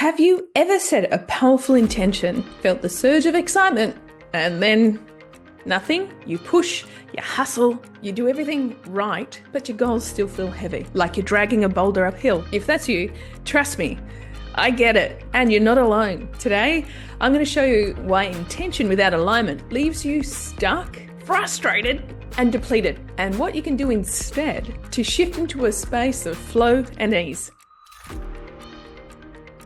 Have you ever set a powerful intention, felt the surge of excitement, and then nothing? You push, you hustle, you do everything right, but your goals still feel heavy, like you're dragging a boulder uphill. If that's you, trust me, I get it, and you're not alone. Today, I'm going to show you why intention without alignment leaves you stuck, frustrated, and depleted, and what you can do instead to shift into a space of flow and ease.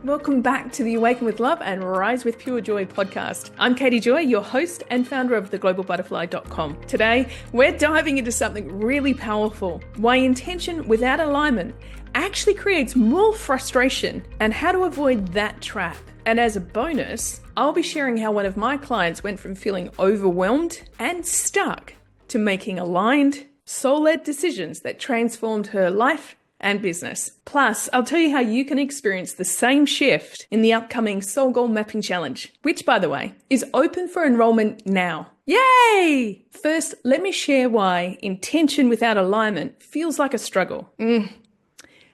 Welcome back to the Awaken with Love and Rise with Pure Joy podcast. I'm Katie Joy, your host and founder of theglobalbutterfly.com. Today, we're diving into something really powerful, why intention without alignment actually creates more frustration and how to avoid that trap. And as a bonus, I'll be sharing how one of my clients went from feeling overwhelmed and stuck to making aligned, soul-led decisions that transformed her life and business. Plus, I'll tell you how you can experience the same shift in the upcoming Soul Goal Mapping Challenge, which, by the way, is open for enrollment now. Yay! First, let me share why intention without alignment feels like a struggle.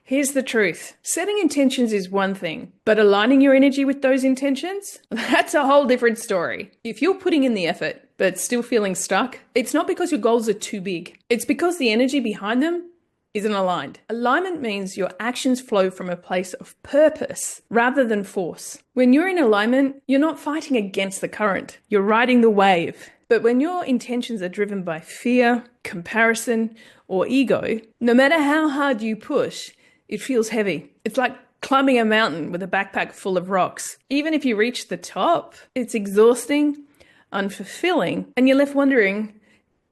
Here's the truth. Setting intentions is one thing, but aligning your energy with those intentions, that's a whole different story. If you're putting in the effort, but still feeling stuck, it's not because your goals are too big. It's because the energy behind them isn't aligned. Alignment means your actions flow from a place of purpose rather than force. When you're in alignment, you're not fighting against the current. You're riding the wave. But when your intentions are driven by fear, comparison, or ego, no matter how hard you push, it feels heavy. It's like climbing a mountain with a backpack full of rocks. Even if you reach the top, it's exhausting, unfulfilling, and you're left wondering,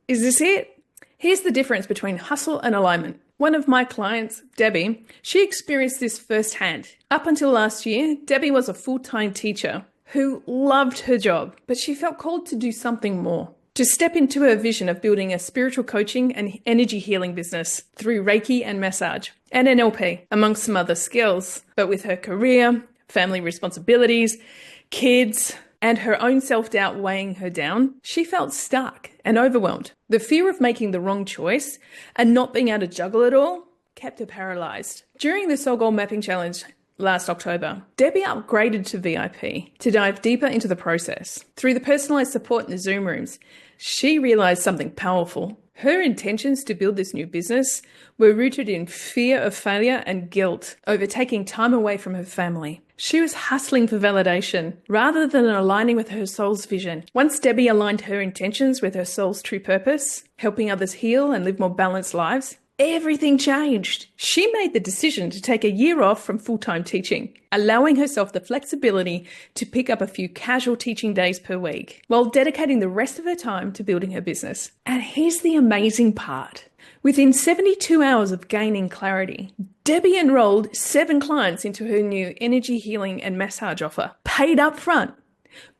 is this it? Here's the difference between hustle and alignment. One of my clients, Debbie, she experienced this firsthand. Up until last year, Debbie was a full-time teacher who loved her job, but she felt called to do something more, to step into her vision of building a spiritual coaching and energy healing business through Reiki and massage and NLP, amongst some other skills. But with her career, family responsibilities, kids, and her own self-doubt weighing her down, she felt stuck and overwhelmed. The fear of making the wrong choice and not being able to juggle it all kept her paralyzed. During the Soul Goal Mapping Challenge last October, Debbie upgraded to VIP to dive deeper into the process. Through the personalized support in the Zoom rooms, she realized something powerful. Her intentions to build this new business were rooted in fear of failure and guilt over taking time away from her family. She was hustling for validation rather than aligning with her soul's vision. Once Debbie aligned her intentions with her soul's true purpose, helping others heal and live more balanced lives, everything changed. She made the decision to take a year off from full-time teaching, allowing herself the flexibility to pick up a few casual teaching days per week, while dedicating the rest of her time to building her business. And here's the amazing part. Within 72 hours of gaining clarity, Debbie enrolled 7 clients into her new energy healing and massage offer, paid up front,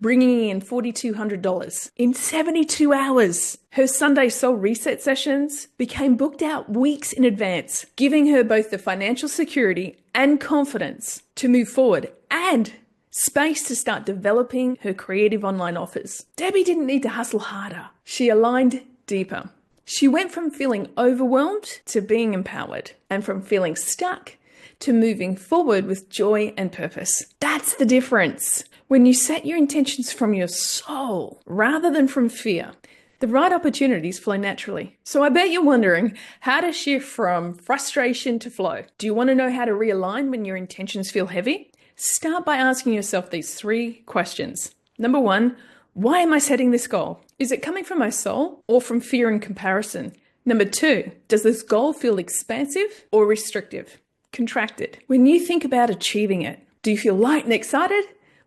bringing in $4,200 in 72 hours. Her Sunday Soul Reset sessions became booked out weeks in advance, giving her both the financial security and confidence to move forward and space to start developing her creative online offers. Debbie didn't need to hustle harder. She aligned deeper. She went from feeling overwhelmed to being empowered, and from feeling stuck to moving forward with joy and purpose. That's the difference. When you set your intentions from your soul rather than from fear, the right opportunities flow naturally. So I bet you're wondering how to shift from frustration to flow. Do you want to know how to realign when your intentions feel heavy? Start by asking yourself these 3 questions. Number 1, why am I setting this goal? Is it coming from my soul or from fear and comparison? Number 2, does this goal feel expansive or restrictive, contracted? When you think about achieving it, do you feel light and excited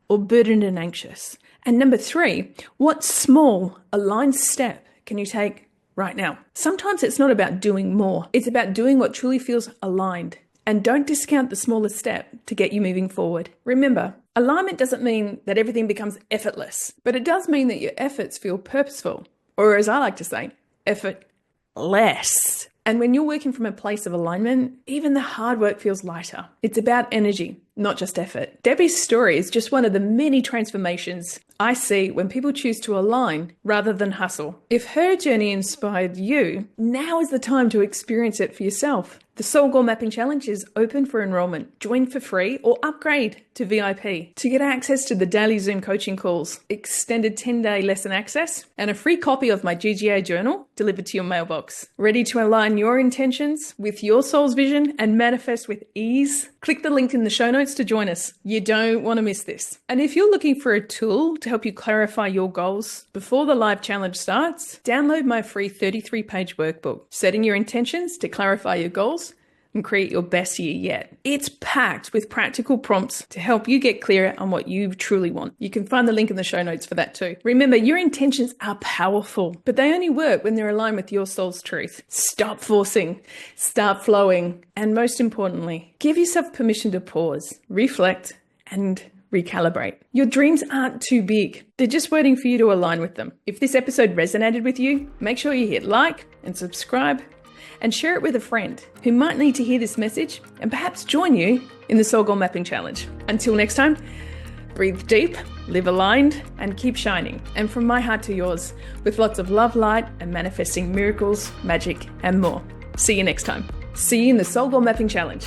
or burdened and anxious? And number 3, what small, aligned step can you take right now? Sometimes it's not about doing more. It's about doing what truly feels aligned. And don't discount the smallest step to get you moving forward. Remember, alignment doesn't mean that everything becomes effortless, but it does mean that your efforts feel purposeful, or as I like to say, effortless. And when you're working from a place of alignment, even the hard work feels lighter. It's about energy, not just effort. Debbie's story is just one of the many transformations I see when people choose to align rather than hustle. If her journey inspired you, now is the time to experience it for yourself. The Soul Goal Mapping Challenge is open for enrollment. Join for free or upgrade to VIP to get access to the daily Zoom coaching calls, extended 10-day lesson access, and a free copy of my GGA journal delivered to your mailbox. Ready to align your intentions with your soul's vision and manifest with ease? Click the link in the show notes to join us. You don't want to miss this. And if you're looking for a tool to help you clarify your goals before the live challenge starts, download my free 33-page workbook, Setting Your Intentions to Clarify Your Goals and Create Your Best Year Yet. It's packed with practical prompts to help you get clearer on what you truly want. You can find the link in the show notes for that too. Remember, your intentions are powerful, but they only work when they're aligned with your soul's truth. Stop forcing, start flowing, and most importantly, give yourself permission to pause, reflect, and recalibrate. Your dreams aren't too big. They're just waiting for you to align with them. If this episode resonated with you, make sure you hit like and subscribe and share it with a friend who might need to hear this message and perhaps join you in the Soul Goal Mapping Challenge. Until next time, breathe deep, live aligned, and keep shining. And from my heart to yours, with lots of love, light, and manifesting miracles, magic, and more. See you next time. See you in the Soul Goal Mapping Challenge.